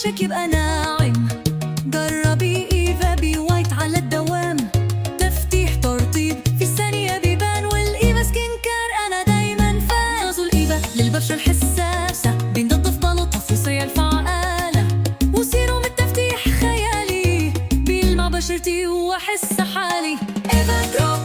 وشك يبقى ناعم. جربي إيفا بي وايت على الدوام، تفتيح ترطيب في ثانية بيبان. والإيفا سكين كير أنا دايما فان. غازول إيفا للبشرة الحساسة، بينضف بلطة فصيع الفعالة. وسيروم التفتيح خيالي، بيلمع بشرتي وأحس حالي. إيفا جرو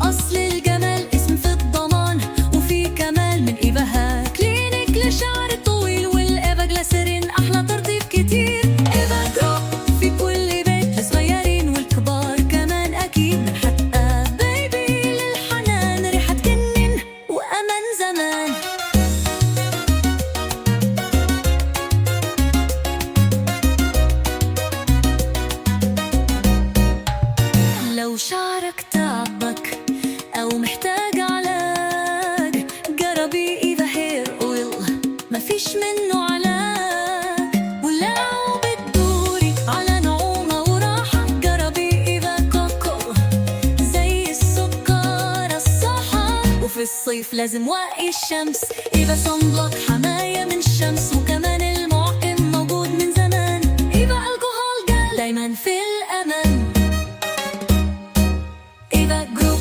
أصل الجمال، اسم في الضمان. وفي كمال من إيفا ها كلينيك للشعر الطويل. والإيفا جلاسيرين أحلى ترطيب كتير. إيفا جرو في كل بيت للصغيرين والكبار كمان أكيد. من حتى بيبي للحنان، ريحة تجنن وأمان زمان. لو شعرك تعبك أو محتاج علاج، جربي إيفا هير أويل، مفيش منه علاج. ولو بتدوري على نعومة وراحة، جربي إيفا كوكو زي السكر الصحة. وفي الصيف لازم واقي الشمس، إيفا صن بلوك حماية من الشمس. وكمان المعقم موجود من زمان. إيفا الكحول جل دايما في الأمان. إيفا جروب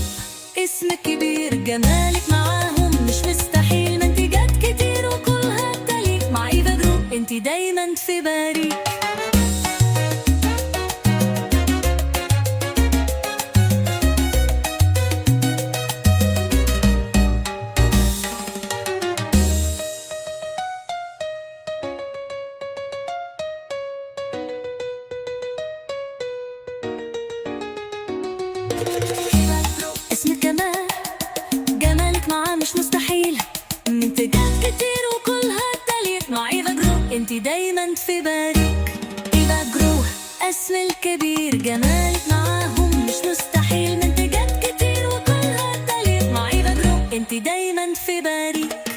اسم كبير، جمالك معاهم مش مستحيل. منتجات كتير وكلها تليق. مع إيفا جروب انتي دايما في بالي. اسم كمان جمالك معاه مش مستحيل. منتجات كتير وكلها تليق. مع إيفا جرو انتي دايما في بالك. إيفا جرو اسم الكبير، جمالك معاهم مش مستحيل. منتجات كتير وكلها تليق. مع إيفا جرو انتي دايما في بالك.